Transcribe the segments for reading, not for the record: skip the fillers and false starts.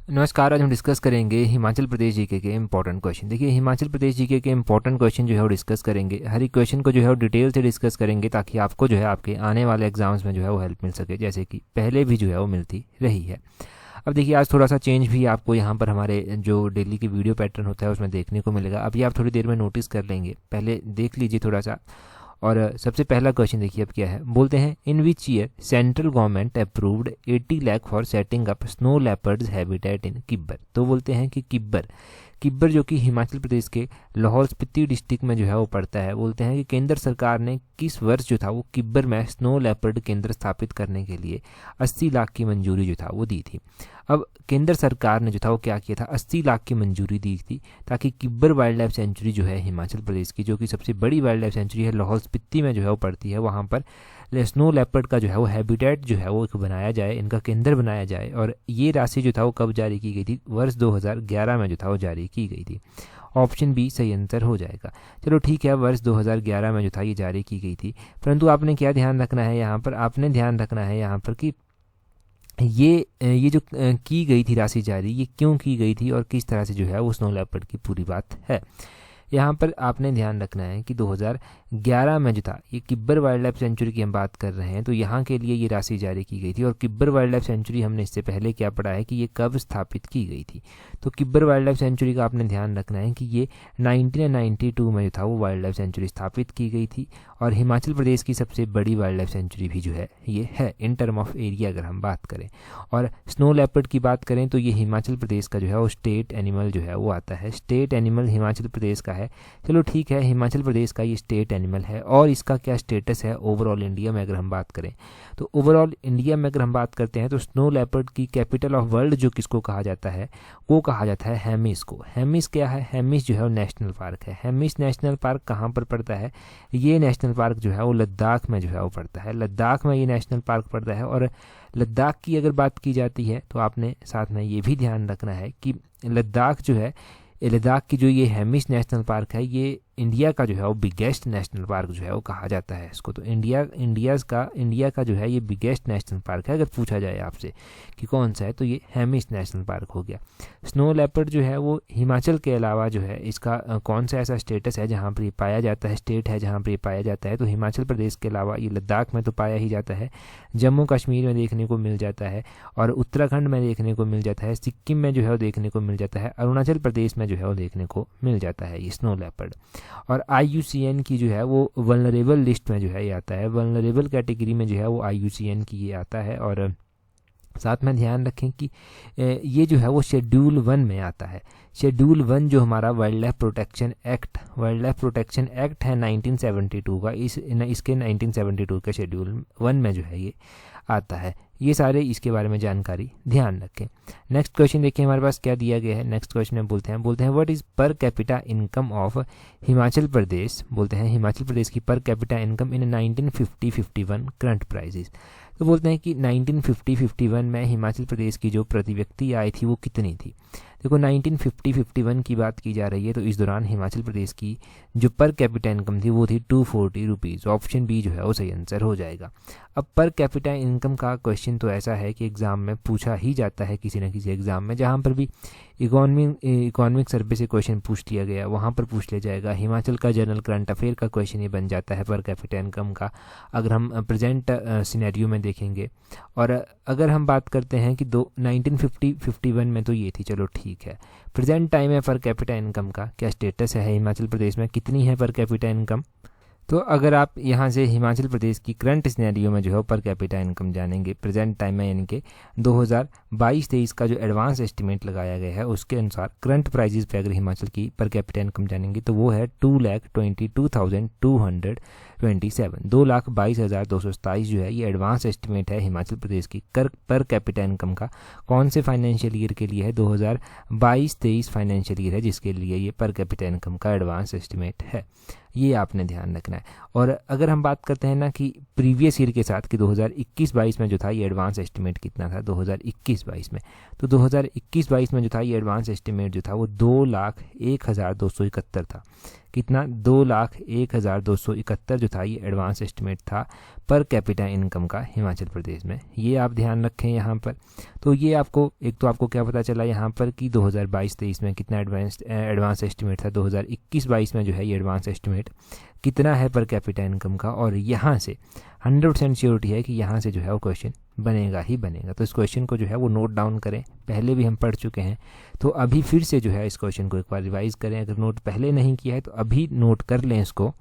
नमस्कार। आज हम डिस्कस करेंगे हिमाचल प्रदेश जीके के इंपॉर्टेंट क्वेश्चन। देखिए, हिमाचल प्रदेश जीके के इंपॉर्टेंट क्वेश्चन जो है वो डिस्कस करेंगे। हर एक क्वेश्चन को जो है वो डिटेल से डिस्कस करेंगे ताकि आपको जो है आपके आने वाले एग्जाम्स में जो है वो हेल्प मिल सके, जैसे कि पहले भी जो है वो मिलती रही है। अब देखिए, आज थोड़ा सा चेंज भी आपको यहाँ पर हमारे जो डेली की वीडियो पैटर्न होता है उसमें देखने को मिलेगा। अभी आप थोड़ी देर में नोटिस कर लेंगे, पहले देख लीजिए थोड़ा सा। और सबसे पहला क्वेश्चन देखिए अब क्या है। बोलते हैं, in which year central government approved 80 lakh for setting up snow leopards habitat in Kibber. तो बोलते हैं कि किब्बर जो कि हिमाचल प्रदेश के लाहौल स्पीति डिस्ट्रिक्ट में जो है वो पड़ता है। बोलते हैं कि केंद्र सरकार ने किस वर्ष जो था वो किब्बर में स्नो लेपर्ड केंद्र स्थापित करने के लिए 80 लाख की मंजूरी जो था वो दी थी। अब केंद्र सरकार ने जो था वो क्या किया था, 80 लाख की मंजूरी दी थी ताकि किब्बर वाइल्ड लाइफ सेंचुरी जो है हिमाचल प्रदेश की, जो कि सबसे बड़ी वाइल्ड लाइफ सेंचुरी है, लाहौल स्पीति में जो है वो पड़ती है, वहाँ पर स्नो लेपर्ड का जो है वो हैबिटेट जो है वो एक बनाया जाए, इनका केंद्र बनाया जाए। और ये राशि जो था वो कब जारी की गई थी, वर्ष 2011 में जो था वो जारी की गई थी। ऑप्शन बी सही आंसर हो जाएगा। चलो ठीक है, वर्ष 2011 में जो था ये जारी की गई थी। परंतु आपने क्या ध्यान रखना है यहाँ पर, आपने ध्यान रखना है यहाँ पर कि ये जो की गई थी राशि जारी, ये क्यों की गई थी और किस तरह से जो है वो स्नो लेपर्ड की पूरी बात है। यहाँ पर आपने ध्यान रखना है कि 2011 में जो था ये किब्बर वाइल्ड लाइफ सेंचुरी की हम बात कर रहे हैं, तो यहाँ के लिए ये राशि जारी की गई थी। और किब्बर वाइल्ड लाइफ सेंचुरी हमने इससे पहले क्या पढ़ा है कि ये कब स्थापित की गई थी। तो किब्बर वाइल्ड लाइफ सेंचुरी का आपने ध्यान रखना है कि ये 1992 में जो था वो वाइल्ड लाइफ सेंचुरी स्थापित की गई थी। और हिमाचल प्रदेश की सबसे बड़ी वाइल्ड लाइफ सेंचुरी भी जो है ये है इन टर्म ऑफ एरिया अगर हम बात करें। और स्नो लेपर्ड की बात करें तो ये हिमाचल प्रदेश का जो है वो स्टेट एनिमल जो है वो आता है। स्टेट एनिमल हिमाचल प्रदेश का है। चलो ठीक है, हिमाचल प्रदेश का ये स्टेट एनिमल है। और इसका क्या स्टेटस है ओवरऑल इंडिया में अगर हम बात करें, तो ओवरऑल इंडिया में अगर हम बात करते हैं तो स्नो लेपर्ड की कैपिटल ऑफ वर्ल्ड जो किसको कहा जाता है, वो कहा जाता है हेमिस को। हेमिस क्या है, हेमिस जो है वो नेशनल पार्क है। हेमिस नेशनल पार्क कहाँ पर पड़ता है, ये नेशनल पार्क जो है वो लद्दाख में जो है वो पड़ता है। लद्दाख में ये नेशनल पार्क पड़ता है। और लद्दाख की अगर बात की जाती है तो आपने साथ में ये भी ध्यान रखना है कि लद्दाख जो है, लद्दाख की जो ये हेमिस नेशनल पार्क है, ये इंडिया का जो है वो बिगेस्ट नेशनल पार्क जो है वो कहा जाता है इसको। तो इंडिया का जो है ये बिगेस्ट नेशनल पार्क है। अगर पूछा जाए आपसे कि कौन सा है, तो ये हेमिस नेशनल पार्क हो गया। स्नो लेपर्ड जो है वो हिमाचल के अलावा जो है इसका कौन सा ऐसा स्टेटस है जहाँ पर ये पाया जाता है, स्टेट है जहाँ पर ये पाया जाता है, तो हिमाचल प्रदेश के अलावा ये लद्दाख में तो पाया ही जाता है, जम्मू कश्मीर में देखने को मिल जाता है, और उत्तराखंड में देखने को मिल जाता है, सिक्किम में जो है वो देखने को मिल जाता है, अरुणाचल प्रदेश में जो है वो देखने को मिल जाता है ये स्नो लेपर्ड। और IUCN की जो है वो वल्नरेबल लिस्ट में जो है ये आता है, वल्नरेबल कैटेगरी में जो है वो IUCN की ये आता है। और साथ में ध्यान रखें कि ये जो है वो शेड्यूल 1 में आता है। शेड्यूल 1 जो हमारा वाइल्ड लाइफ प्रोटेक्शन एक्ट है 1972 का, इसके 1972 के शेड्यूल 1 में जो है ये आता है। ये सारे इसके बारे में जानकारी ध्यान रखें। नेक्स्ट क्वेश्चन देखिए हमारे पास क्या दिया गया है। नेक्स्ट क्वेश्चन में बोलते हैं what is per capita income of Himachal Pradesh. बोलते हैं हिमाचल प्रदेश की per capita income in 1950-51 current prices. तो बोलते हैं कि 1950-51 में हिमाचल प्रदेश की जो प्रति व्यक्ति आय थी वो कितनी थी। देखो, 1950-51 की बात की जा रही है, तो इस दौरान हिमाचल प्रदेश की जो पर कैपिटा इनकम थी वो थी 240 रुपीज़। ऑप्शन बी जो है वो सही आंसर हो जाएगा। अब पर कैपिटा इनकम का क्वेश्चन तो ऐसा है कि एग्ज़ाम में पूछा ही जाता है किसी न किसी एग्ज़ाम में, जहाँ पर भी इकोनॉमिक सर्वे से क्वेश्चन पूछ लिया गया वहाँ पर पूछ लिया जाएगा। हिमाचल का जनरल करंट अफेयर का क्वेश्चन ये बन जाता है पर कैपिटा इनकम का, अगर हम प्रेजेंट सिनेरियो में देखेंगे। और अगर हम बात करते हैं कि 1950-51 में तो ये थी, चलो ठीक है। प्रेजेंट टाइम है पर कैपिटा इनकम का क्या स्टेटस है हिमाचल प्रदेश में, कितनी है पर कैपिटा इनकम। तो अगर आप यहाँ से हिमाचल प्रदेश की करंट सिनेरियो में जो है पर कैपिटा इनकम जानेंगे प्रेजेंट टाइम में, यानी कि 2022-23 का जो एडवांस एस्टिमेट लगाया गया है उसके अनुसार करंट प्राइजेस पे अगर हिमाचल की पर कैपिटा इनकम जानेंगे तो वो है 2,22,227, 2,22,227 जो है ये एडवांस एस्टिमेट है हिमाचल प्रदेश की पर कैपिटा इनकम का। कौन से फाइनेंशियल ईयर के लिए है, 2022-23 फाइनेंशियल ईयर है जिसके लिए ये पर कैपिटा इनकम का एडवांस एस्टिमेट है। ये आपने ध्यान रखना है। और अगर हम बात करते हैं ना कि प्रीवियस ईयर के साथ कि 2021-22 में जो था ये एडवांस एस्टिमेट कितना था 2021-22 में, तो 2021-22 में जो था ये एडवांस एस्टिमेट जो था वो 2,01,271 था। कितना 2,01,271 जो था ये एडवांस एस्टिमेट था पर कैपिटा इनकम का हिमाचल प्रदेश में। ये आप ध्यान रखें यहाँ पर। तो ये आपको एक तो आपको क्या पता चला यहाँ पर कि 2022-23 में कितना एडवांस एस्टिमेट था, 2021-22 में जो है ये एडवांस एस्टिमेट कितना है पर कैपिटा इनकम का, और यहाँ से 100% श्योरिटी है कि यहाँ से जो है वो क्वेश्चन बनेगा ही बनेगा। तो इस क्वेश्चन को जो है वो नोट डाउन करें, पहले भी हम पढ़ चुके हैं तो अभी फिर से जो है इस क्वेश्चन को एक बार रिवाइज करें। अगर नोट पहले नहीं किया है तो अभी नोट कर लें इसको।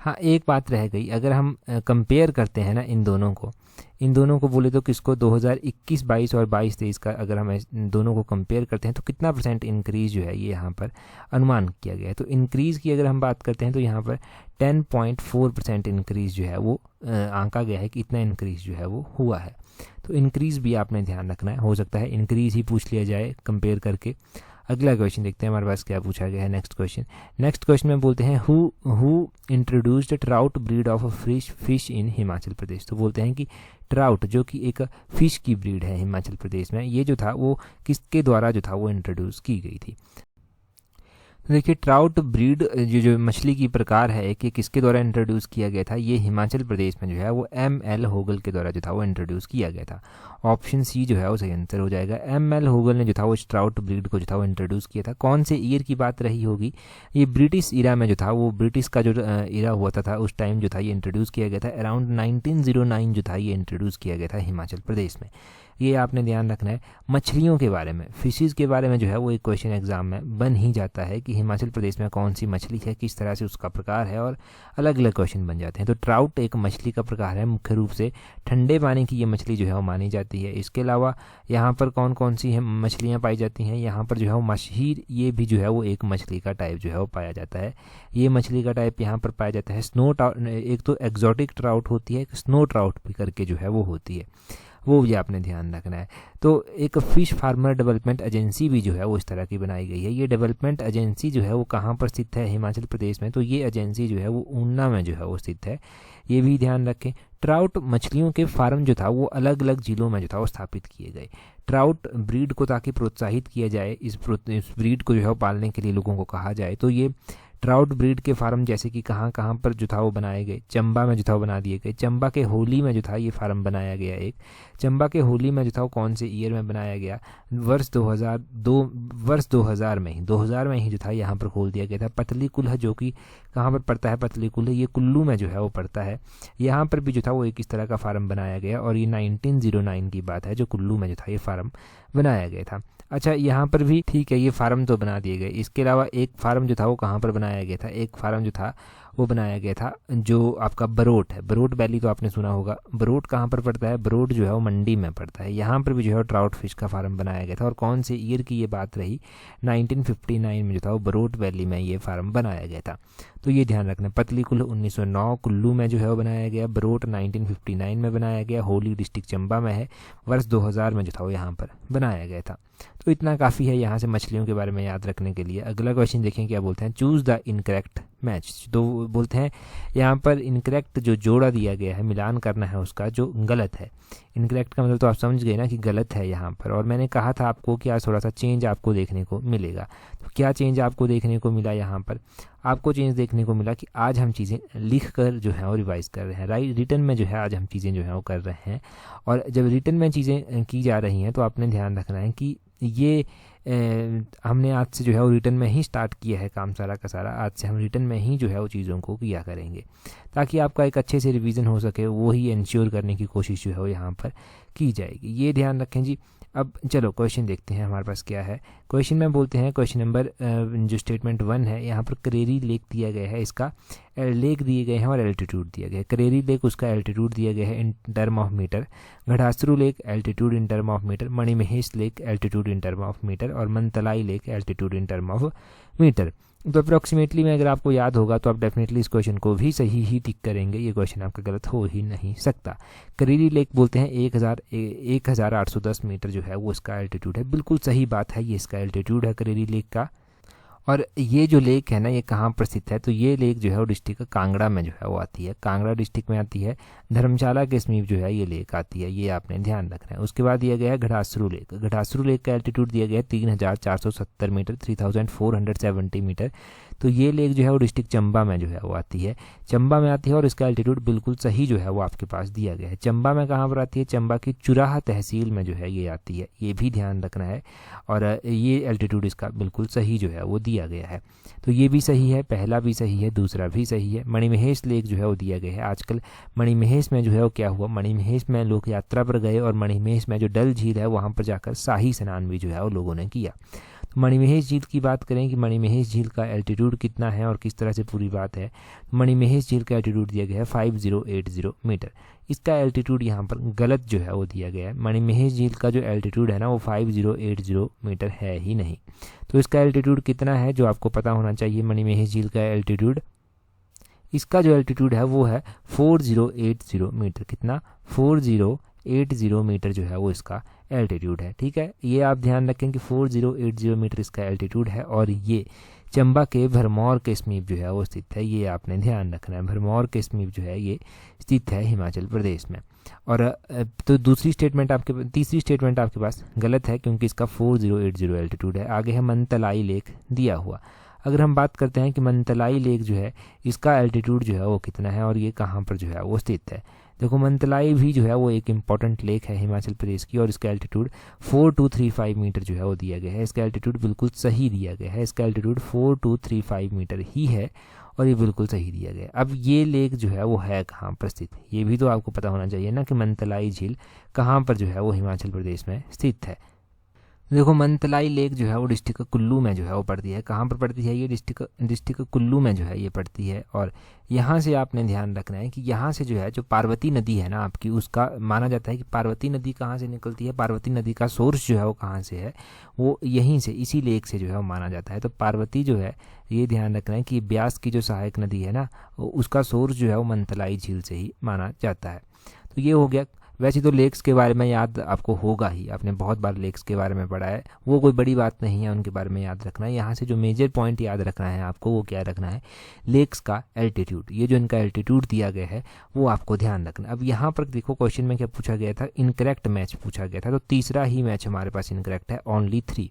हाँ, एक बात रह गई, अगर हम कंपेयर करते हैं ना इन दोनों को बोले तो किसको 2021-22 और 22-23 का अगर हम दोनों को कंपेयर करते हैं तो कितना % इंक्रीज़ जो है ये यहाँ पर अनुमान किया गया है। तो इंक्रीज़ की अगर हम बात करते हैं तो यहाँ पर 10.4% इंक्रीज़ जो है वो आंका गया है कि इतना इंक्रीज़ जो है वो हुआ है। तो इंक्रीज़ भी आपने ध्यान रखना है, हो सकता है इंक्रीज़ ही पूछ लिया जाए कंपेयर करके। अगला क्वेश्चन देखते हैं हमारे पास क्या पूछा गया है। नेक्स्ट क्वेश्चन में बोलते हैं who introduced trout breed of fish in Himachal Pradesh. तो बोलते हैं कि ट्राउट जो कि एक फिश की ब्रीड है हिमाचल प्रदेश में, ये जो था वो किसके द्वारा जो था वो इंट्रोड्यूस की गई थी। तो देखिए ट्राउट ब्रीड जो मछली की प्रकार है कि किसके द्वारा इंट्रोड्यूस किया गया था, ये हिमाचल प्रदेश में जो है वो ML होगल के द्वारा जो था वो इंट्रोड्यूस किया गया था। ऑप्शन सी जो है वो सही आंसर हो जाएगा। ML होगल ने जो था वो इस ट्राउट ब्रीड को जो था वो इंट्रोड्यूस किया था। कौन से ईयर की बात रही होगी, ये ब्रिटिश ईरा में जो था वो ब्रिटिश का जो ईरा हुआ था उस टाइम जो था ये इंट्रोड्यूस किया गया था। अराउंड 1909 जो था ये इंट्रोड्यूस किया गया था हिमाचल प्रदेश में। ये आपने ध्यान रखना है। मछलियों के बारे में, फिशेज़ के बारे में जो है वो एक क्वेश्चन एग्जाम में बन ही जाता है कि हिमाचल प्रदेश में कौन सी मछली है, किस तरह से उसका प्रकार है, और अलग अलग क्वेश्चन बन जाते हैं। तो ट्राउट एक मछली का प्रकार है, मुख्य रूप से ठंडे पानी की ये मछली जो है वो मानी जाती है। इसके अलावा यहाँ पर कौन कौन सी मछलियाँ पाई जाती हैं, यहाँ पर जो है वो मशहीर ये भी जो है वो एक मछली का टाइप जो है वो पाया जाता है। ये मछली का टाइप यहाँ पर पाया जाता है स्नो ट्राउट। एक तो एग्जॉटिक ट्राउट होती है, एक स्नो ट्राउट भी करके जो है वो होती है, वो भी आपने ध्यान रखना है। तो एक फ़िश फार्मर डेवलपमेंट एजेंसी भी जो है वो इस तरह की बनाई गई है। ये डेवलपमेंट एजेंसी जो है वो कहाँ पर स्थित है, हिमाचल प्रदेश में। तो ये एजेंसी जो है वो ऊना में जो है वो स्थित है, ये भी ध्यान रखें। ट्राउट मछलियों के फार्म जो था वो अलग अलग जिलों में जो था वो स्थापित किए गए। ट्राउट ब्रीड को ताकि प्रोत्साहित किया जाए, इस ब्रीड को जो है वो पालने के लिए लोगों को कहा जाए, तो ये ट्राउट ब्रीड के फार्म जैसे कि कहाँ कहाँ पर जो था वो बनाए गए, चंबा में जो था वो बना दिए गए। चंबा के होली में जो था ये फार्म बनाया गया एक। चंबा के होली में जो था वो कौन से ईयर में बनाया गया, वर्ष 2000 में ही जो था यहाँ पर खोल दिया गया था। पतली कुल्ह जो कि कहाँ पर पड़ता है, पतली कुल्ह ये कुल्लू में जो है वो पड़ता है। यहाँ पर भी जो था वो एक इस तरह का फार्म बनाया गया, और ये 1909 की बात है जो कुल्लू में जो था ये फार्म बनाया गया था। अच्छा, यहाँ पर भी ठीक है, ये फार्म तो बना दिए गए। इसके अलावा एक फार्म जो था वो कहाँ पर बनाया गया था, एक फार्म जो था वो बनाया गया था जो आपका बरोट है। बरोट वैली तो आपने सुना होगा। बरोट कहाँ पर पड़ता है, बरोट जो है वो मंडी में पड़ता है। यहाँ पर भी जो है ट्राउट फिश का फार्म बनाया गया था। और कौन से ईयर की ये बात रही, 1959 में जो था वो बरोट वैली में ये फार्म बनाया गया था। तो ये ध्यान रखना। पतली कुल्लू 1909 कुल्लू में जो है वो बनाया गया। बरोट 1959 में बनाया गया, होली डिस्ट्रिक्ट चंबा में है। वर्ष 2000 में जो था वो यहाँ पर बनाया गया था। तो इतना काफ़ी है यहाँ से मछलियों के बारे में याद रखने के लिए। अगला क्वेश्चन देखें क्या बोलते हैं, चूज़ द इनकरेक्ट मैच। तो बोलते हैं यहाँ पर इनकरेक्ट जो जोड़ा दिया गया है, मिलान करना है उसका जो गलत है। इनकरेक्ट का मतलब तो आप समझ गए ना कि गलत है यहाँ पर। और मैंने कहा था आपको कि आज थोड़ा सा चेंज आपको देखने को मिलेगा। तो क्या चेंज आपको देखने को मिला, यहाँ पर आपको चेंज देखने को मिला कि आज हम चीज़ें लिख कर जो है वो रिवाइज कर रहे हैं। रिटन में जो है आज हम चीज़ें जो है वो कर रहे हैं। और जब रिटन में चीज़ें की जा रही हैं तो आपने ध्यान रखना है कि ये हमने आज से जो है वो रिटन में ही स्टार्ट किया है काम सारा का सारा। आज से हम रिटन में ही जो है वो चीज़ों को किया करेंगे ताकि आपका एक अच्छे से रिवीजन हो सके, वो ही इंश्योर करने की कोशिश जो है वो यहाँ पर की जाएगी। ये ध्यान रखें जी। अब चलो क्वेश्चन देखते हैं हमारे पास क्या है। क्वेश्चन में बोलते हैं, क्वेश्चन नंबर जो स्टेटमेंट 1 है, यहाँ पर करेरी लेक दिया गया है, इसका लेक दिए गए हैं और एल्टीट्यूड दिया गया है। करेरी लेक उसका एल्टीट्यूड दिया गया है in term of meter. Ghatasaru lake altitude in term of meter. Manimahesh lake altitude in term of meter. और Mantalai lake altitude in term of meter. तो अप्रॉक्सीमेटली में अगर आपको याद होगा तो आप डेफिनेटली इस क्वेश्चन को भी सही ही टिक करेंगे। ये क्वेश्चन आपका गलत हो ही नहीं सकता। करेरी लेक बोलते हैं 1810 मीटर जो है वो इसका एल्टीट्यूड है। बिल्कुल सही बात है, ये इसका एल्टीट्यूड है करेरी लेक का। और ये जो लेक है ना, ये कहाँ पर स्थित है, तो ये लेक जो है वो डिस्ट्रिक्ट कांगड़ा में जो है वो आती है। कांगड़ा डिस्ट्रिक्ट में आती है। धर्मशाला के समीप जो है ये लेक आती है, ये आपने ध्यान रखना है। उसके बाद दिया गया है घटासरू लेक। घटासरू लेक का एल्टीट्यूड दिया गया है 3470 मीटर, 3470 मीटर। तो ये लेक जो है वो डिस्ट्रिक्ट चंबा में जो है वो आती है, चंबा में आती है और इसका एल्टीट्यूड बिल्कुल सही जो है वो आपके पास दिया गया है। चंबा में कहाँ पर आती है, चंबा की चुराहा तहसील में जो है ये आती है, ये भी ध्यान रखना है। और ये एल्टीट्यूड इसका बिल्कुल सही जो है वो दिया गया है। तो ये भी सही है, पहला भी सही है, दूसरा भी सही है। मणिमहेश लेक जो है वो दिया गया है। आजकल मणिमहेश में जो है वो क्या हुआ, मणिमहेश में लोग यात्रा पर गए और मणिमहेश में जो डल झील है वहाँ पर जाकर शाही स्नान भी जो है वो लोगों ने किया। तो मणिमहेश झील की बात करें कि मणिमहेश झील का एल्टीट्यूड कितना है और किस तरह से पूरी बात है। मणिमहेश झील का एल्टीट्यूड दिया गया है 5080 मीटर। इसका एल्टीट्यूड यहाँ पर गलत जो है वो दिया गया है। मणिमहेश झील का जो एल्टीट्यूड है ना वो 5080 मीटर है ही नहीं। तो इसका एल्टीट्यूड कितना है जो आपको पता होना चाहिए। मणिमहेश झील का एल्टीट्यूड, इसका जो एल्टीट्यूड है वो है 4080 मीटर। कितना, 4080 मीटर जो है वो इसका एल्टीट्यूड है। ठीक है, ये आप ध्यान रखें कि 4080 मीटर इसका एल्टीट्यूड है और ये चंबा के भरमौर के समीप जो है वो स्थित है। ये आपने ध्यान रखना है, भरमौर के समीप जो है ये स्थित है हिमाचल प्रदेश में। और तो तीसरी स्टेटमेंट आपके पास गलत है क्योंकि इसका 4080 एल्टीट्यूड है। आगे है मनतलाई लेक दिया हुआ। अगर हम बात करते हैं कि मनतलाई लेक जो है इसका एल्टीट्यूड जो है वो कितना है और ये कहाँ पर जो है वो स्थित है। देखो मनतलाई भी जो है वो एक इम्पॉर्टेंट लेक है हिमाचल प्रदेश की और इसका एल्टीट्यूड 4235 मीटर जो है वो दिया गया है। इसका एल्टीट्यूड बिल्कुल सही दिया गया है, इसका एल्टीट्यूड 4235 मीटर ही है और ये बिल्कुल सही दिया गया है। अब ये लेक जो है वो है कहाँ पर स्थित, ये भी तो आपको पता होना चाहिए ना कि मनतलाई झील कहाँ पर जो है वो हिमाचल प्रदेश में स्थित है। देखो मनतलाई लेक जो है वो डिस्ट्रिक्ट कुल्लू में जो है वो पड़ती है। कहाँ पर पड़ती है, ये डिस्ट्रिक्ट कुल्लू में जो है ये पड़ती है। और यहाँ से आपने ध्यान रखना है कि यहाँ से जो है जो पार्वती नदी है ना आपकी, उसका माना जाता है कि पार्वती नदी कहाँ से निकलती है, पार्वती नदी का सोर्स जो है वो कहाँ से है, वो यहीं से, इसी लेक से जो है वो माना जाता है। तो पार्वती जो है, ये ध्यान रखना है कि ब्यास की जो सहायक नदी है ना उसका सोर्स जो है वो मनतलाई झील से ही माना जाता है। तो ये हो गया। वैसे तो लेक्स के बारे में याद आपको होगा ही, आपने बहुत बार लेक्स के बारे में पढ़ा है, वो कोई बड़ी बात नहीं है उनके बारे में याद रखना है। यहाँ से जो मेजर पॉइंट याद रखना है आपको वो क्या रखना है, लेक्स का एल्टीट्यूड। ये जो इनका एल्टीट्यूड दिया गया है वो आपको ध्यान रखना। अब यहाँ पर देखो क्वेश्चन में क्या पूछा गया था, इनकरेक्ट मैच पूछा गया था। तो तीसरा ही मैच हमारे पास इनकरेक्ट है, ओनली 3।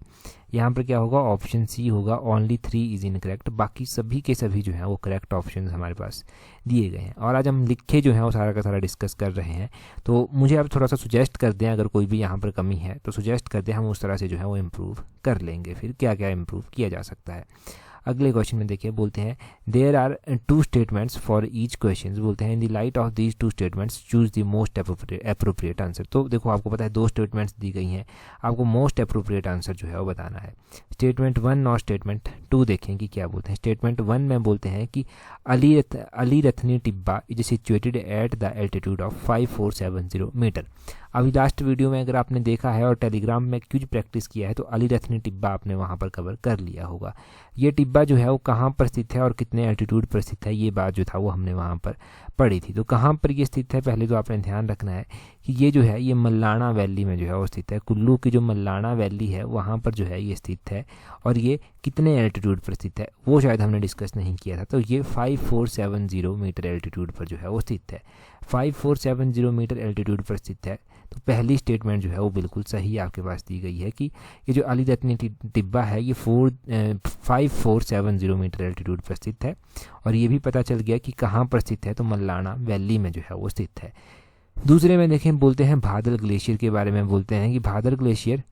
यहाँ पर क्या होगा, ऑप्शन सी होगा, ओनली 3 इज इनकरेक्ट। बाकी सभी के सभी जो हैं वो करेक्ट ऑप्शन हमारे पास दिए गए हैं। और आज हम लिखे जो हैं वो सारा का सारा डिस्कस कर रहे हैं। तो मुझे आप थोड़ा सा सुजेस्ट कर दें, अगर कोई भी यहाँ पर कमी है तो सुजेस्ट कर दें, हम उस तरह से जो है वो इम्प्रूव कर लेंगे। फिर क्या क्या इम्प्रूव किया जा सकता है। अगले क्वेश्चन में देखिए, बोलते हैं there are 2 statements for each question. बोलते हैं in the light of these 2 statements choose the most appropriate answer. तो देखो आपको पता है 2 स्टेटमेंट्स दी गई हैं, आपको मोस्ट अप्रोप्रिएट आंसर जो है वो बताना है। स्टेटमेंट 1 और स्टेटमेंट 2 देखें कि क्या बोलते हैं। स्टेटमेंट 1 में बोलते हैं कि Ali Ratni Tibba is situated at the altitude of 5470 meter. अभी लास्ट वीडियो में अगर आपने देखा है और टेलीग्राम में क्यूज प्रैक्टिस किया है तो अली रथनी टिब्बा आपने वहाँ पर कवर कर लिया होगा। ये टिब्बा जो है वो कहाँ पर स्थित है और कितने एल्टीट्यूड पर स्थित है, ये बात जो था वो हमने वहाँ पर पढ़ी थी। तो कहाँ पर ये स्थित है, पहले तो आपने ध्यान रखना है कि ये जो है ये मल्लाना वैली में जो है वो स्थित है। कुल्लू की जो मल्लाना वैली है वहाँ पर जो है ये स्थित है। और ये कितने एल्टीट्यूड पर स्थित है वो शायद हमने डिस्कस नहीं किया था। तो ये 5470 मीटर एल्टीट्यूड पर जो है वो स्थित है। 5470 मीटर एल्टीट्यूड पर स्थित है। तो पहली स्टेटमेंट जो है वो बिल्कुल सही आपके पास दी गई है कि ये जो अली रत्नी टिब्बा है ये 5470 मीटर एल्टीट्यूड पर स्थित है। और ये भी पता चल गया कि कहाँ पर स्थित है, तो मल्लाना वैली में जो है वो स्थित है। दूसरे में देखें, बोलते हैं भादर ग्लेशियर के बारे में। बोलते हैं कि Bhadar glacier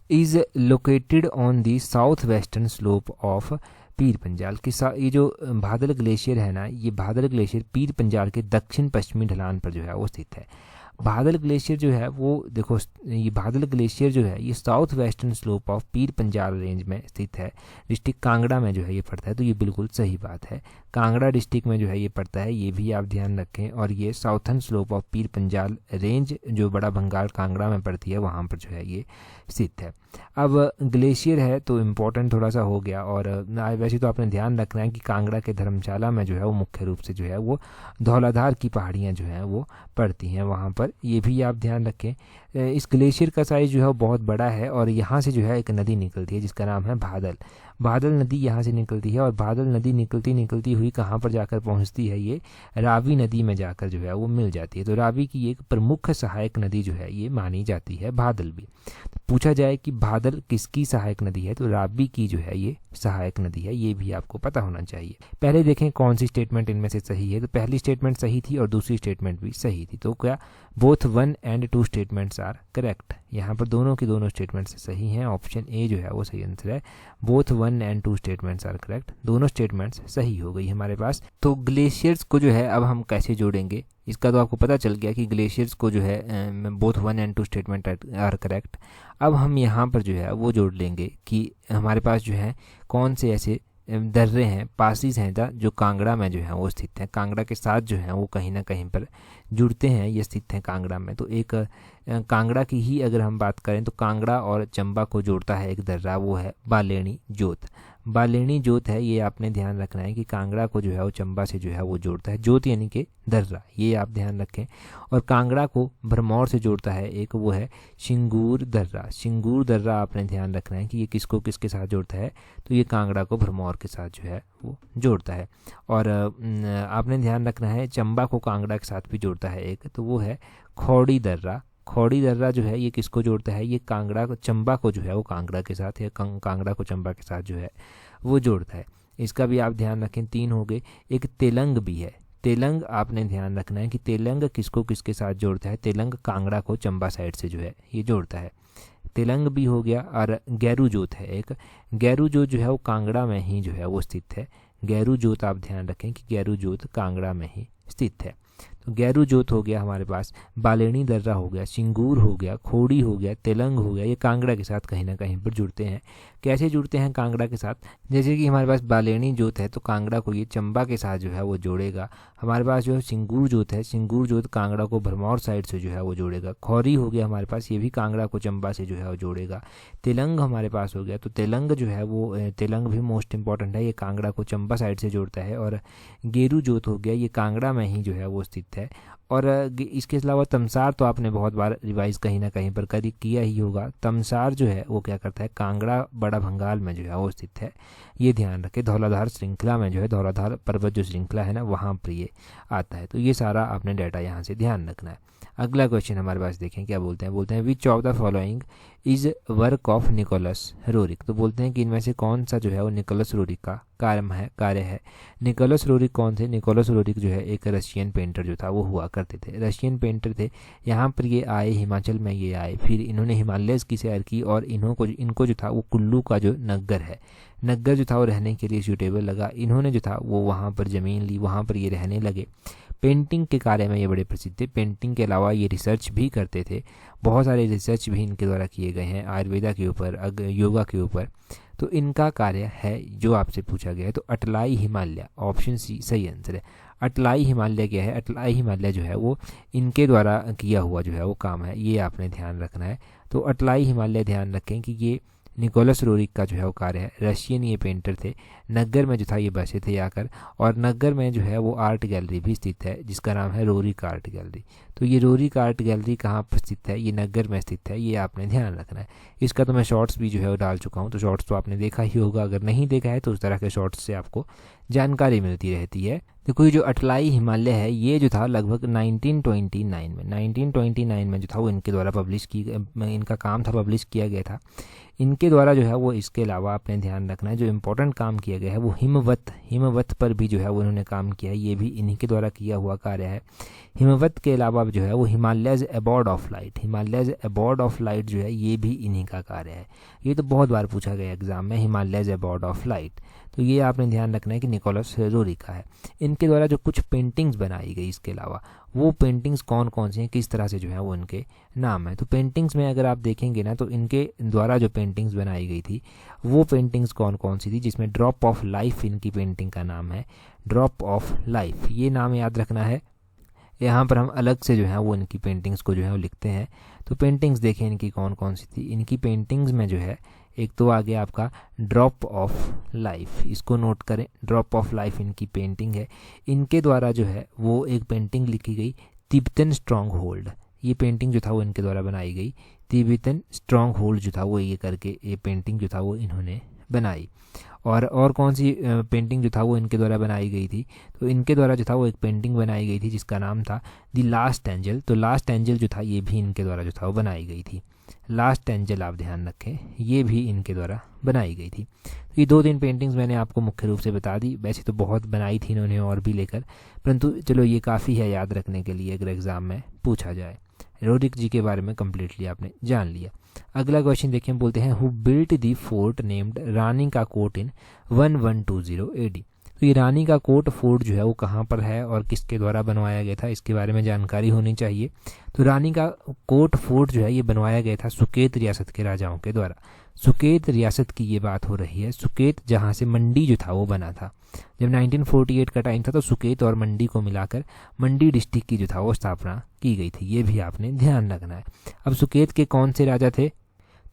is located on the south western slope of Pir Panjal के साथ। ये जो भादर ग्लेशियर है ना, ये भादर ग्लेशियर पीर पंजाल के दक्षिण पश्चिमी ढलान पर जो है वो स्थित है। भादर ग्लेशियर जो है वो देखो, ये भादर ग्लेशियर जो है ये south western slope of Pir Panjal range में स्थित है। डिस्ट्रिक्ट कांगड़ा में जो है ये पड़ता है। तो ये बिल्कुल सही बात है, कांगड़ा डिस्ट्रिक्ट में जो है ये पड़ता है, ये भी आप ध्यान रखें। और ये southern slope of Pir Panjal range जो बड़ा भंगाल कांगड़ा में पड़ती है वहाँ पर जो है ये स्थित है। अब ग्लेशियर है तो इम्पोर्टेंट थोड़ा सा हो गया। और वैसे तो आपने ध्यान रखना है कि कांगड़ा के धर्मशाला में जो है वो मुख्य रूप से जो है वो धौलाधार की पहाड़ियाँ जो हैं वो पड़ती हैं वहाँ पर, ये भी आप ध्यान रखें। इस ग्लेशियर का साइज़ जो है वो बहुत बड़ा है और यहाँ से जो है एक नदी निकलती है जिसका नाम है बादल। बादल नदी यहाँ से निकलती है और बादल नदी निकलती निकलती हुई कहाँ पर जाकर पहुँचती है, ये रावी नदी में जाकर जो है वो मिल जाती है। तो रावी की एक प्रमुख सहायक नदी जो है ये मानी जाती है बादल भी। तो पूछा जाए कि बादल किसकी सहायक नदी है, तो रावी की जो है ये सहायक नदी है, ये भी आपको पता होना चाहिए। पहले देखें कौन सी स्टेटमेंट इनमें से सही है। तो पहली स्टेटमेंट सही थी और दूसरी स्टेटमेंट भी सही थी। तो क्या both 1 and 2 statements are correct. यहाँ पर दोनों की दोनों स्टेटमेंट्स सही हैं। ऑप्शन ए जो है वो सही आंसर है। Both 1 and 2 statements are correct, दोनों स्टेटमेंट्स सही हो गई हमारे पास। तो ग्लेशियर्स को जो है अब हम कैसे जोड़ेंगे, इसका तो आपको पता चल गया कि ग्लेशियर्स को जो है both 1 and 2 statement are correct. अब हम यहाँ पर जो है वो जोड़ लेंगे कि हमारे पास जो है कौन से ऐसे दर्रे हैं, पासिस हैं जो कांगड़ा में जो है वो स्थित हैं, कांगड़ा के साथ जो है वो कहीं ना कहीं पर जुड़ते हैं, ये स्थित हैं कांगड़ा में। तो एक कांगड़ा की ही अगर हम बात करें तो कांगड़ा और चंबा को जोड़ता है एक दर्रा, वो है बालेणी जोत। बालेणी जोत है, ये आपने ध्यान रखना है कि कांगड़ा को जो है वो चंबा से जो है वो जोड़ता है। जोत यानी कि दर्रा, ये आप ध्यान रखें। और कांगड़ा को भरमौर से जोड़ता है एक, वो है सिंगूर दर्रा। सिंगूर दर्रा आपने ध्यान रखना है कि ये किसको किसके साथ जोड़ता है, तो ये कांगड़ा को भरमौर के साथ जो है वो जोड़ता है। और आपने ध्यान रखना है चंबा को कांगड़ा के साथ भी जोड़ता है एक, तो वो है खौड़ी दर्रा। खौड़ी दर्रा जो है ये किसको जोड़ता है, ये कांगड़ा को चंबा को जो है वो कांगड़ा के साथ या कांगड़ा को चंबा के साथ जो है वो जोड़ता है। इसका भी आप ध्यान रखें। 3 हो गए। एक तेलंग भी है। तेलंग आपने ध्यान रखना है कि तेलंग किसको किसके साथ जोड़ता है, तेलंग कांगड़ा को चंबा साइड से जो है ये जोड़ता है। तेलंग भी हो गया। और गैरू जोत है एक, गैरू जोत जो है वो कांगड़ा में ही जो है वो स्थित है। गैरू जोत आप ध्यान रखें कि गैरू जोत कांगड़ा में ही स्थित है। तो गैरू जोत हो गया हमारे पास, बालेणी दर्रा हो गया, सिंगूर हो गया, खोड़ी हो गया, तेलंग हो गया, ये कांगड़ा के साथ कहीं ना कहीं पर जुड़ते हैं। कैसे जुड़ते हैं कांगड़ा के साथ, जैसे कि हमारे पास बालेणी जोत है तो कांगड़ा को ये चंबा के साथ जो है वो जोड़ेगा। हमारे पास जो है सिंगूर जोत है, सिंगूर जोत कांगड़ा को भरमौर साइड से जो है वो जोड़ेगा। खौरी हो गया हमारे पास, ये भी कांगड़ा को चंबा से जो है वो जोड़ेगा। तेलंग हमारे पास हो गया, तो तेलंग जो है वो तेलंग भी मोस्ट इंपॉर्टेंट है, ये कांगड़ा को चंबा साइड से जोड़ता है। और गेरू जोत हो गया, ये कांगड़ा में ही जो है वो स्थित है। और इसके अलावा तमसार तो आपने बहुत बार रिवाइज कहीं ना कहीं पर किया ही होगा। तमसार जो है वो क्या करता है, कांगड़ा बड़ा भंगाल में जो है वो स्थित है, ये ध्यान रखें। धौलाधार श्रृंखला में जो है, धौलाधार पर्वत जो श्रृंखला है ना, वहाँ पर ये आता है। तो ये सारा आपने डाटा यहाँ से ध्यान रखना है। अगला क्वेश्चन हमारे पास देखें क्या बोलते हैं। बोलते हैं which of the following is work of Nicholas Roerich. तो बोलते हैं कि इनमें से कौन सा जो है वो निकोलस रोरिक का कार्य है। निकोलस रोरिक कौन थे, निकोलस रोरिक जो है एक रशियन पेंटर जो था वो हुआ करते थे, रशियन पेंटर थे। यहाँ पर ये आए, हिमाचल में ये आए, फिर इन्होंने हिमालयस की सैर की और इनको जो था वो कुल्लू का जो नग्गर है, नग्गर जो था वो रहने के लिए सूटेबल लगा। इन्होंने जो था वो वहाँ पर ज़मीन ली, वहाँ पर ये रहने लगे। पेंटिंग के कार्य में ये बड़े प्रसिद्ध थे। पेंटिंग के अलावा ये रिसर्च भी करते थे, बहुत सारे रिसर्च भी इनके द्वारा किए गए हैं आयुर्वेदा के ऊपर, योगा के ऊपर। तो इनका कार्य है जो आपसे पूछा गया है, तो अटलाई हिमालय, ऑप्शन सी सही आंसर है। अटलाई हिमालय क्या है, अटलाई हिमालय जो है वो इनके द्वारा किया हुआ जो है वो काम है, ये आपने ध्यान रखना है। तो अटलाई हिमालय ध्यान रखें कि ये निकोलस रोरिक का जो है वो कार्य है। रशियन ये पेंटर थे, नग्गर में जो था ये बसे थे आकर, और नग्गर में जो है वो आर्ट गैलरी भी स्थित है जिसका नाम है रोरिक आर्ट गैलरी। तो ये रोरिक आर्ट गैलरी कहाँ पर स्थित है, ये नग्गर में स्थित है, ये आपने ध्यान रखना है। इसका तो मैं शॉर्ट्स भी जो है वो डाल चुका हूँ, तो शॉर्ट्स तो आपने देखा ही होगा, अगर नहीं देखा है तो उस तरह के शॉर्ट्स से आपको जानकारी मिलती रहती है। देखो ये जो अटलाई हिमालय है ये जो था लगभग 1929 में जो था वो इनके द्वारा इनका काम था पब्लिश किया गया था इनके द्वारा जो है वो। इसके अलावा आपने ध्यान रखना है जो इम्पोर्टेंट काम किया गया है वो हिमवत पर भी जो है वो उन्होंने काम किया है, ये भी इन्हीं के द्वारा किया हुआ कार्य है। हिमवत के अलावा जो है वो Himalayas abode of light, Himalayas abode of light जो है ये भी इन्हीं का कार्य है। ये तो बहुत बार पूछा गया एग्जाम में, हिमालयज अबॉर्ड ऑफ लाइट। तो ये आपने ध्यान रखना है कि निकोलस रोरिक का है। इनके द्वारा जो कुछ पेंटिंग्स बनाई गई इसके अलावा, वो पेंटिंग्स कौन कौन सी हैं, किस तरह से जो है वो इनके नाम है। तो पेंटिंग्स में अगर आप देखेंगे ना, तो इनके द्वारा जो पेंटिंग्स बनाई गई थी वो पेंटिंग्स कौन कौन सी थी, जिसमें ड्रॉप ऑफ लाइफ इनकी पेंटिंग का नाम है। ड्रॉप ऑफ लाइफ ये नाम याद रखना है। यहाँ पर हम अलग से जो है वो इनकी पेंटिंग्स को जो है वो लिखते हैं। तो पेंटिंग्स देखें इनकी कौन कौन सी थी। इनकी पेंटिंग्स में जो है एक तो आ गया आपका ड्रॉप ऑफ लाइफ, इसको नोट करें, ड्रॉप ऑफ लाइफ इनकी पेंटिंग है। इनके द्वारा जो है वो एक पेंटिंग लिखी गई तिब्बतन स्ट्रॉन्ग होल्ड, ये पेंटिंग जो था वो इनके द्वारा बनाई गई। तिब्बतन स्ट्रॉन्ग होल्ड जो था वो ये करके ये पेंटिंग जो था वो इन्होंने बनाई। और कौन सी पेंटिंग जो था वो इनके द्वारा बनाई गई थी, तो इनके द्वारा जो था वो एक पेंटिंग बनाई गई थी जिसका नाम था द लास्ट एंजल। तो लास्ट एंजल जो था ये भी इनके द्वारा जो था वो बनाई गई थी। लास्ट एंजल आप ध्यान रखें, ये भी इनके द्वारा बनाई गई थी। तो ये 2-3 पेंटिंग्स मैंने आपको मुख्य रूप से बता दी। वैसे तो बहुत बनाई थी इन्होंने और भी लेकर, परंतु चलो ये काफ़ी है याद रखने के लिए अगर एग्ज़ाम में पूछा जाए। रोडिक जी के बारे में कम्प्लीटली आपने जान लिया। अगला क्वेश्चन देखिए, बोलते हैं who built the fort named Rani ka Kot in 1120 AD। तो ये रानी का कोट फोर्ट जो है वो कहाँ पर है और किसके द्वारा बनवाया गया था, इसके बारे में जानकारी होनी चाहिए। तो रानी का कोट फोर्ट जो है ये बनवाया गया था सुकेत रियासत के राजाओं के द्वारा। सुकेत रियासत की ये बात हो रही है, सुकेत जहाँ से मंडी जो था वो बना था। जब 1948 का टाइम था तो सुकेत और मंडी को मिलाकर मंडी डिस्ट्रिक्ट की जो था वो स्थापना की गई थी। ये भी आपने ध्यान रखना है। अब सुकेत के कौन से राजा थे,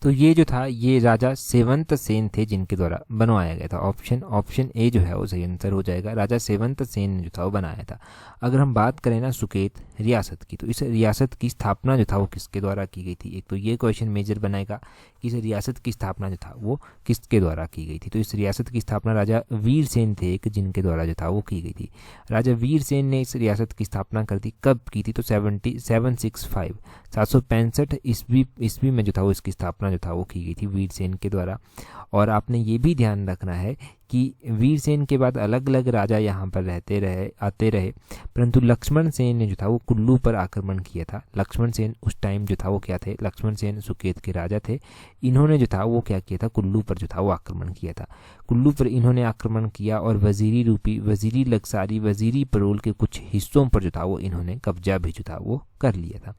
तो ये जो था ये राजा सेवंत सेन थे जिनके द्वारा बनवाया गया था। ऑप्शन ए जो है वो सही आंसर हो जाएगा। राजा सेवंत सेन ने जो था वो बनाया था। अगर हम बात करें ना सुकेत रियासत की, तो इस रियासत की स्थापना जो था वो किसके द्वारा की गई थी। एक तो ये क्वेश्चन मेजर बनाएगा कि इस रियासत की स्थापना जो था वो किसके द्वारा की गई थी। तो इस रियासत की स्थापना राजा वीर सेन थे एक, जिनके द्वारा जो था वो की गई थी। राजा वीर सेन ने इस रियासत की स्थापना कर दी। कब की थी, तो 765 ईस्वी में जो था वो इसकी स्थापना जो था वो की गई थी वीर सेन के द्वारा। और आपने ये भी ध्यान रखना है कि वीर सेन के बाद अलग अलग राजा यहाँ पर आते रहे, परंतु लक्ष्मण सेन ने जो था वो कुल्लू पर आक्रमण किया था। लक्ष्मण सेन उस टाइम जो था वो क्या थे, लक्ष्मण सेन सुकेत के राजा थे। इन्होंने जो था वो क्या किया था, कुल्लू पर जो था वो आक्रमण किया था। कुल्लू पर इन्होंने आक्रमण किया और वजीरी रूपी, वजीरी लक्सारी, वजीरी परोल के कुछ हिस्सों पर जो था वो इन्होंने कब्जा भी जो था वो कर लिया था।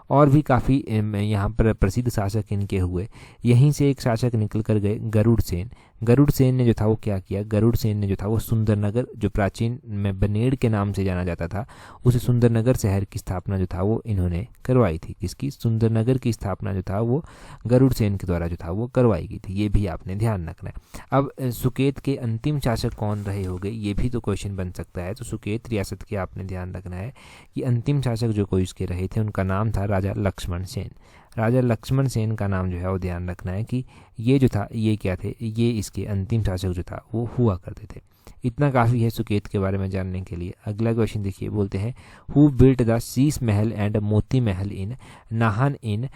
और भी काफ़ी यहाँ पर प्रसिद्ध शासक इनके हुए। यहीं से एक शासक निकल कर गए गरुड़ सेन। गरुड़ सेन ने जो था वो क्या किया, गरुड़ सेन ने जो था वो सुंदरनगर, जो प्राचीन में बनेड़ के नाम से जाना जाता था, उस सुंदरनगर शहर की स्थापना जो था वो इन्होंने करवाई थी। किसकी, सुंदरनगर की स्थापना जो था वो गरुड़ सेन के द्वारा जो था वो करवाई गई थी। ये भी आपने ध्यान रखना है। अब सुकेत के अंतिम शासक कौन रहे होंगे, ये भी तो क्वेश्चन बन सकता है। तो सुकेत रियासत के आपने ध्यान रखना है कि अंतिम शासक जो कोई इसके रहे थे उनका नाम था राजा लक्ष्मण सेन। राजा लक्ष्मण सेन का नाम जो है वो ध्यान रखना है कि ये जो था ये क्या थे, ये इसके अंतिम शासक जो था वो हुआ करते थे। इतना काफ़ी है सुकेत के बारे में जानने के लिए। अगला क्वेश्चन देखिए, बोलते हैं who built the Sheesh Mahal and Moti Mahal in Nahan in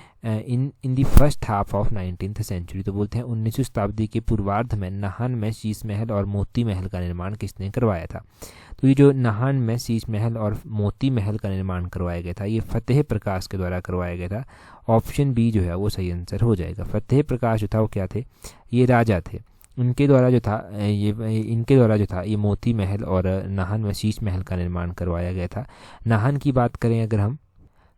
the first half of 19th century. तो बोलते हैं 19वीं शताब्दी के पूर्वार्ध में नाहन में शीश महल और मोती महल का निर्माण किसने करवाया था। तो ये जो नाहन में शीश महल और मोती महल का निर्माण करवाया गया था ये फतेह प्रकाश के द्वारा करवाया गया था। ऑप्शन बी जो है वो सही आंसर हो जाएगा। फतेह प्रकाश जो था वो क्या थे, ये राजा थे। इनके द्वारा जो था ये मोती महल और नाहन में शीश महल का निर्माण करवाया गया था। नाहन की बात करें अगर हम,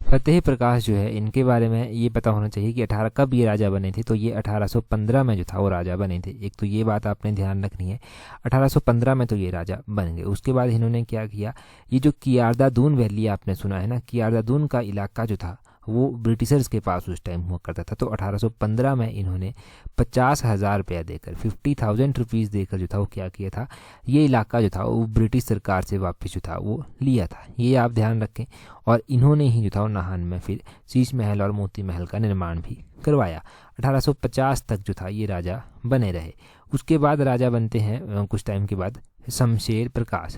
फतेह प्रकाश जो है इनके बारे में ये पता होना चाहिए कि कब ये राजा बने थे। तो ये 1815 में जो था वो राजा बने थे। एक तो ये बात आपने ध्यान रखनी है, 1815 में तो ये राजा बन गए। उसके बाद इन्होंने क्या किया, ये जो कियारदा दून वैली आपने सुना है ना, कियारदा दून का इलाका जो था वो ब्रिटिशर्स के पास उस टाइम हुआ करता था। तो 1815 में इन्होंने 50,000 रुपया देकर, 50,000 रुपीज़ देकर जो था वो क्या किया था, ये इलाका जो था वो ब्रिटिश सरकार से वापस जो था वो लिया था। ये आप ध्यान रखें। और इन्होंने ही जो था वो नाहन में फिर शीश महल और मोती महल का निर्माण भी करवाया। 1850 तक जो था ये राजा बने रहे। उसके बाद राजा बनते हैं कुछ टाइम के बाद शमशेर प्रकाश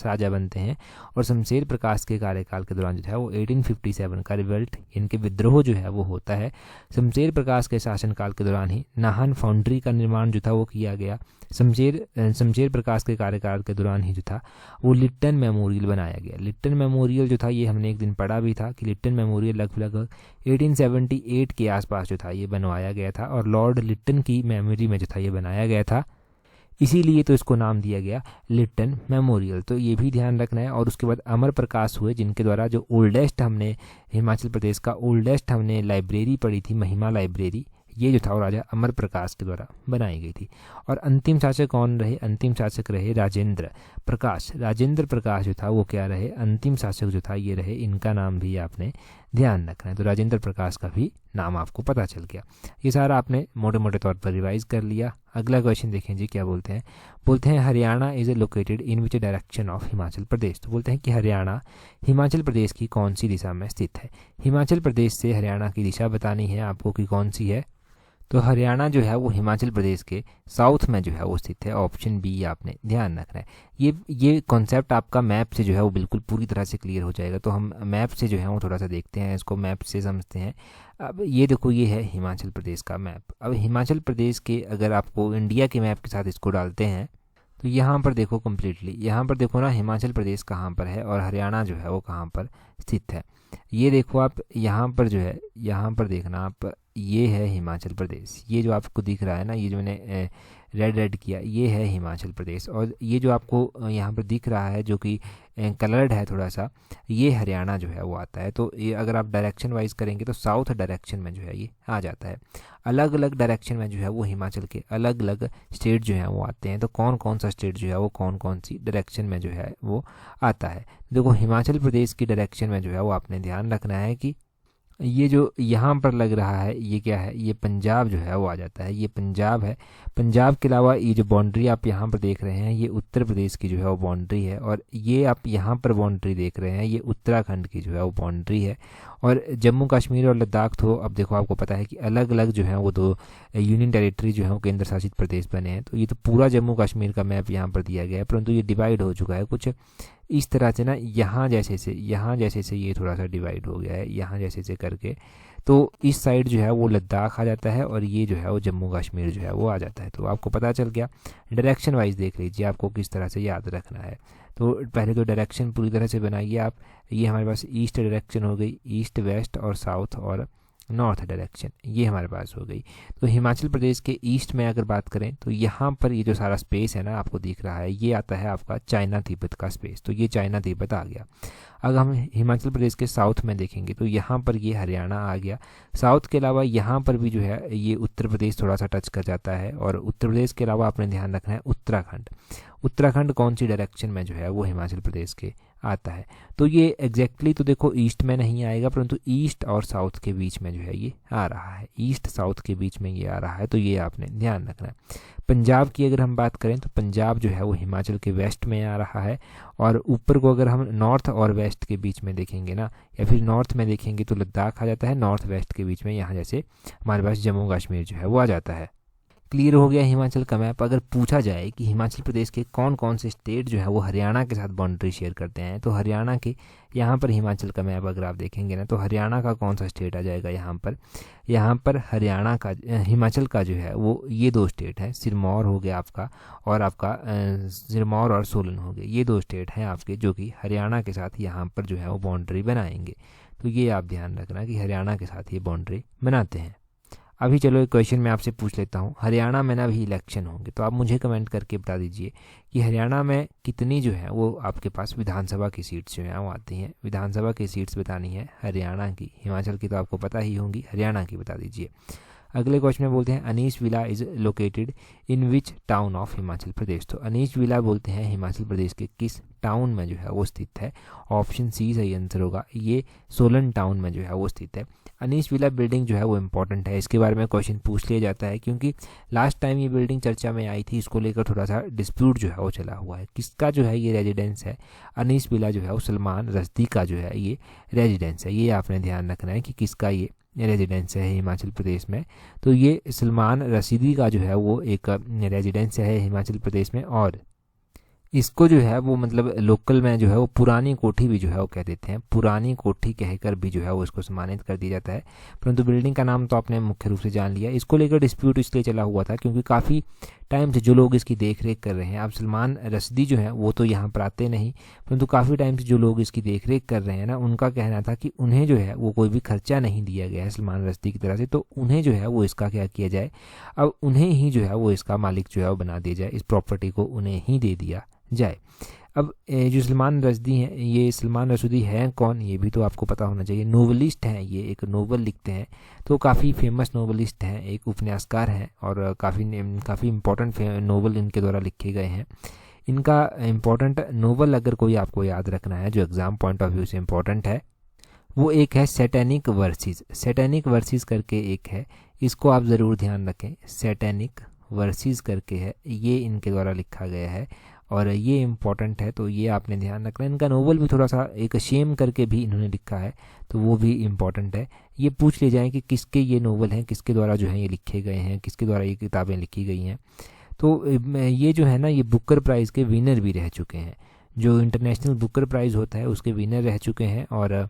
राजा बनते हैं। और शमशेर प्रकाश के कार्यकाल के दौरान जो है वो 1857 का रिवोल्ट, इनके विद्रोह जो है वो होता है। शमशेर प्रकाश के शासनकाल के दौरान ही नाहन फाउंड्री का निर्माण जो था वो किया गया। शमशेर प्रकाश के कार्यकाल के दौरान ही जो था वो लिट्टन मेमोरियल बनाया गया। लिट्टन मेमोरियल जो था ये हमने एक दिन पढ़ा भी था कि लिट्टन मेमोरियल लगभग 1878 के आसपास जो था ये बनवाया गया था और लॉर्ड लिट्टन की मेमोरी में जो था ये बनाया गया था, इसीलिए तो इसको नाम दिया गया लिट्टन मेमोरियल। तो ये भी ध्यान रखना है। और उसके बाद अमर प्रकाश हुए, जिनके द्वारा जो ओल्डेस्ट हमने हिमाचल प्रदेश का ओल्डेस्ट हमने लाइब्रेरी पढ़ी थी, महिमा लाइब्रेरी, ये जो था वो राजा अमर प्रकाश के द्वारा बनाई गई थी। और अंतिम शासक कौन रहे, अंतिम शासक रहे राजेंद्र प्रकाश। राजेंद्र प्रकाश जो था वो क्या रहे, अंतिम शासक जो था ये रहे। इनका नाम भी आपने ध्यान रखना है। तो राजेंद्र प्रकाश का भी नाम आपको पता चल गया। ये सारा आपने मोटे मोटे तौर पर रिवाइज कर लिया। अगला क्वेश्चन देखें जी क्या बोलते हैं। बोलते हैं Haryana is located in which direction of Himachal Pradesh. तो बोलते हैं कि हरियाणा हिमाचल प्रदेश की कौन सी दिशा में स्थित है। हिमाचल प्रदेश से हरियाणा की दिशा बतानी है आपको कि कौन सी है। तो हरियाणा जो है वो हिमाचल प्रदेश के साउथ में जो है वो स्थित है। ऑप्शन बी आपने ध्यान रखना है। ये कॉन्सेप्ट आपका मैप से जो है वो बिल्कुल पूरी तरह से क्लियर हो जाएगा। तो हम मैप से जो है वो थोड़ा सा देखते हैं, इसको मैप से समझते हैं। अब ये देखो, ये है हिमाचल प्रदेश का मैप। अब हिमाचल प्रदेश के अगर आपको इंडिया के मैप के साथ इसको डालते हैं तो यहाँ पर देखो कम्प्लीटली, यहाँ पर देखो ना हिमाचल प्रदेश कहाँ पर है और हरियाणा जो है वो कहाँ पर स्थित है। ये देखो आप यहाँ पर जो है, यहाँ पर देखना आप, ये है हिमाचल प्रदेश। ये जो आपको दिख रहा है ना, ये जो मैंने रेड किया, ये है हिमाचल प्रदेश। और ये जो आपको यहाँ पर दिख रहा है जो कि कलर्ड है थोड़ा सा, ये हरियाणा जो है वो आता है। तो ये अगर आप डायरेक्शन वाइज करेंगे तो साउथ डायरेक्शन में जो है ये आ जाता है। अलग अलग डायरेक्शन में जो है वो हिमाचल के अलग अलग स्टेट जो है वो आते हैं। तो कौन कौन सा स्टेट जो है वो कौन कौन सी डायरेक्शन में जो है वो आता है। देखो हिमाचल प्रदेश की डायरेक्शन में जो है वो आपने ध्यान रखना है कि ये जो यहाँ पर लग रहा है ये क्या है, ये पंजाब जो है वो आ जाता है। ये पंजाब है। पंजाब के अलावा ये जो बाउंड्री आप यहाँ पर देख रहे हैं ये उत्तर प्रदेश की जो है वो बाउंड्री है। और ये आप यहाँ पर बाउंड्री देख रहे हैं ये उत्तराखंड की जो है वो बाउंड्री है। और जम्मू कश्मीर और लद्दाख तो अब देखो आपको पता है कि अलग अलग जो है वो दो यूनियन टेरिटरी जो है वो केंद्र शासित प्रदेश बने हैं। तो ये तो पूरा जम्मू कश्मीर का मैप यहाँ पर दिया गया है, परंतु ये डिवाइड हो चुका है कुछ इस तरह से ना, यहाँ जैसे से ये थोड़ा सा डिवाइड हो गया है, यहाँ जैसे से करके। तो इस साइड जो है वो लद्दाख आ जाता है और ये जो है वो जम्मू कश्मीर जो है वो आ जाता है। तो आपको पता चल गया। डायरेक्शन वाइज देख लीजिए आपको किस तरह से याद रखना है। तो पहले तो डायरेक्शन पूरी तरह से बनाइए आप। ये हमारे पास ईस्ट डायरेक्शन हो गई, ईस्ट वेस्ट और साउथ और नॉर्थ डायरेक्शन ये हमारे पास हो गई। तो हिमाचल प्रदेश के ईस्ट में अगर बात करें तो यहाँ पर ये जो सारा स्पेस है ना आपको दिख रहा है, ये आता है आपका चाइना तिब्बत का स्पेस। तो ये चाइना तिब्बत आ गया। अगर हम हिमाचल प्रदेश के साउथ में देखेंगे तो यहाँ पर ये हरियाणा आ गया। साउथ के अलावा यहाँ पर भी जो है ये उत्तर प्रदेश थोड़ा सा टच कर जाता है। और उत्तर प्रदेश के अलावा आपने ध्यान रखना है उत्तराखंड। उत्तराखंड कौन सी डायरेक्शन में जो है वो हिमाचल प्रदेश के आता है। तो ये एग्जैक्टली तो देखो ईस्ट में नहीं आएगा, परंतु ईस्ट और साउथ के बीच में जो है ये आ रहा है। ईस्ट साउथ के बीच में ये आ रहा है। तो ये आपने ध्यान रखना है। पंजाब की अगर हम बात करें तो पंजाब जो है वो हिमाचल के वेस्ट में आ रहा है। और ऊपर को अगर हम नॉर्थ और वेस्ट के बीच में देखेंगे ना, या फिर नॉर्थ में देखेंगे तो लद्दाख आ जाता है। नॉर्थ वेस्ट के बीच में यहाँ जैसे हमारे पास जम्मू कश्मीर जो है वो आ जाता है। क्लियर हो गया हिमाचल का मैप। अगर पूछा जाए कि हिमाचल प्रदेश के कौन कौन से स्टेट जो है वो हरियाणा के साथ बाउंड्री शेयर करते हैं, तो हरियाणा के यहाँ पर हिमाचल का मैप अगर आप देखेंगे ना तो हरियाणा का कौन सा स्टेट आ जाएगा यहाँ पर हरियाणा का, हिमाचल का जो है वो ये दो स्टेट है, सिरमौर हो गया आपका और आपका सिरमौर और सोलन हो गए। ये दो स्टेट हैं आपके जो कि हरियाणा के साथ यहाँ पर जो है वो बाउंड्री बनाएंगे। तो ये आप ध्यान रखना कि हरियाणा के साथ ये बाउंड्री बनाते हैं। अभी चलो एक क्वेश्चन मैं आपसे पूछ लेता हूँ। हरियाणा में ना अभी इलेक्शन होंगे, तो आप मुझे कमेंट करके बता दीजिए कि हरियाणा में कितनी जो है वो आपके पास विधानसभा की सीट्स जो हैं वो आती हैं। विधानसभा की सीट्स बतानी है हरियाणा की। हिमाचल की तो आपको पता ही होंगी, हरियाणा की बता दीजिए। अगले क्वेश्चन में बोलते हैं Anish villa is located in which town of Himachal Pradesh. तो अनीश विला बोलते हैं हिमाचल प्रदेश के किस टाउन में जो है वो स्थित है। ऑप्शन सी सही आंसर होगा, ये सोलन टाउन में जो है वो स्थित है। अनीश विला बिल्डिंग जो है वो इम्पॉर्टेंट है, इसके बारे में क्वेश्चन पूछ लिया जाता है क्योंकि लास्ट टाइम ये बिल्डिंग चर्चा में आई थी। इसको लेकर थोड़ा सा डिस्प्यूट जो है वो चला हुआ है। किसका जो है ये रेजिडेंस है, अनीश विला जो है वो सलमान रश्दी का जो है ये रेजिडेंस है। ये आपने ध्यान रखना है कि किसका ये रेजिडेंस है हिमाचल प्रदेश में। तो ये सलमान रशीदी का जो है वो एक रेजिडेंस है हिमाचल प्रदेश में। और इसको जो है वो मतलब लोकल में जो है वो पुरानी कोठी भी जो है वो कह देते हैं। पुरानी कोठी कहकर भी जो है वो इसको सम्मानित कर दिया जाता है। परंतु बिल्डिंग का नाम तो आपने मुख्य रूप से जान लिया। इसको लेकर डिस्प्यूट इसलिए चला हुआ था क्योंकि काफ़ी टाइम से जो लोग इसकी देख रेख कर रहे हैं, अब सलमान रश्दी जो है वो तो यहाँ पर आते नहीं, परंतु काफ़ी टाइम से जो लोग इसकी देख रेख कर रहे हैं ना, उनका कहना था कि उन्हें जो है वो कोई भी खर्चा नहीं दिया गया है सलमान रश्दी की तरह से, तो उन्हें जो है वो इसका क्या किया जाए, अब उन्हें ही जो है वो इसका मालिक जो है वो बना दिया जाए, इस प्रॉपर्टी को उन्हें ही दे दिया जाए। अब जो सलमान रश्दी हैं, ये सलमान रश्दी हैं कौन, ये भी तो आपको पता होना चाहिए। नोवेलिस्ट हैं, ये एक नोवेल लिखते हैं, तो काफ़ी फेमस नोवेलिस्ट हैं, एक उपन्यासकार हैं और काफ़ी इंपॉर्टेंट नोवेल इनके द्वारा लिखे गए हैं। इनका इम्पॉर्टेंट नोवेल अगर कोई आपको याद रखना है जो एग्ज़ाम पॉइंट ऑफ व्यू से इम्पॉर्टेंट है, वो एक है सैटेनिक वर्सेस। सैटेनिक वर्सेस करके एक है, इसको आप ज़रूर ध्यान रखें। सैटेनिक वर्सेस करके है, ये इनके द्वारा लिखा गया है और ये इम्पॉर्टेंट है, तो ये आपने ध्यान रखना है। इनका नोवेल भी थोड़ा सा एक शेम करके भी इन्होंने लिखा है, तो वो भी इम्पॉर्टेंट है। ये पूछ ले जाएँ कि किसके ये नोवेल हैं, किसके द्वारा जो है ये लिखे गए हैं, किसके द्वारा ये किताबें लिखी गई हैं। तो ये जो है ना, ये बुकर प्राइज़ के विनर भी रह चुके हैं, जो इंटरनेशनल बुकर प्राइज़ होता है उसके विनर रह चुके हैं। और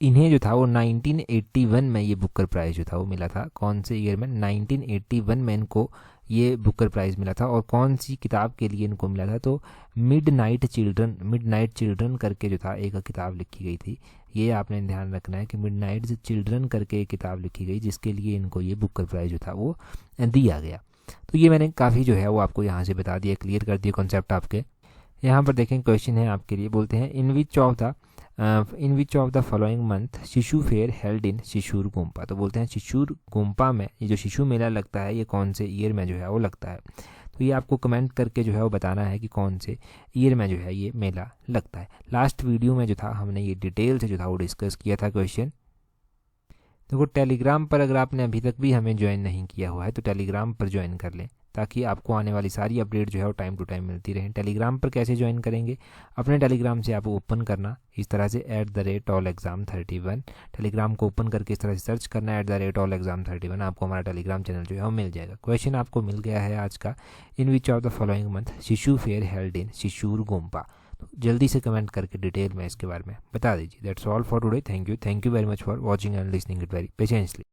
इन्हें जो था वो 1981 में ये बुकर प्राइज़ जो था वो मिला था। कौन से ईयर में? 1981 में इनको ये बुकर प्राइज़ मिला था। और कौन सी किताब के लिए इनको मिला था? तो मिडनाइट चिल्ड्रन करके जो था एक किताब लिखी गई थी। ये आपने ध्यान रखना है कि मिडनाइट चिल्ड्रन करके एक किताब लिखी गई, जिसके लिए इनको ये बुकर प्राइज़ जो था वो दिया गया। तो ये मैंने काफ़ी जो है वो आपको यहाँ से बता दिया, क्लियर कर दिया कॉन्सेप्ट आपके। यहाँ पर देखें क्वेश्चन है आपके लिए, बोलते हैं in which of the following month Shishu fair held in Shashur Gompa. तो बोलते हैं शिशुर गोम्पा में ये जो शिशु मेला लगता है ये कौन से ईयर में जो है वो लगता है। तो ये आपको कमेंट करके जो है वो बताना है कि कौन से ईयर में जो है ये मेला लगता है। लास्ट वीडियो में जो था हमने ये डिटेल से जो था वो डिस्कस किया था क्वेश्चन। देखो टेलीग्राम पर अगर आपने अभी तक भी हमें ज्वाइन नहीं किया हुआ है तो टेलीग्राम पर ज्वाइन कर लें, ताकि आपको आने वाली सारी अपडेट जो है वो टाइम टू टाइम मिलती रहे। टेलीग्राम पर कैसे ज्वाइन करेंगे? अपने टेलीग्राम से आप ओपन करना इस तरह से @allexam31। टेलीग्राम को ओपन करके इस तरह से सर्च करना @allexam31, आपको हमारा टेलीग्राम चैनल जो है वो मिल जाएगा। क्वेश्चन आपको मिल गया है आज का, in which of the following month Shishu fair held in Shashur Gompa. तो जल्दी से कमेंट करके डिटेल में इसके बारे में बता दीजिए। That's all for today. Thank you very much for watching and listening it very patiently.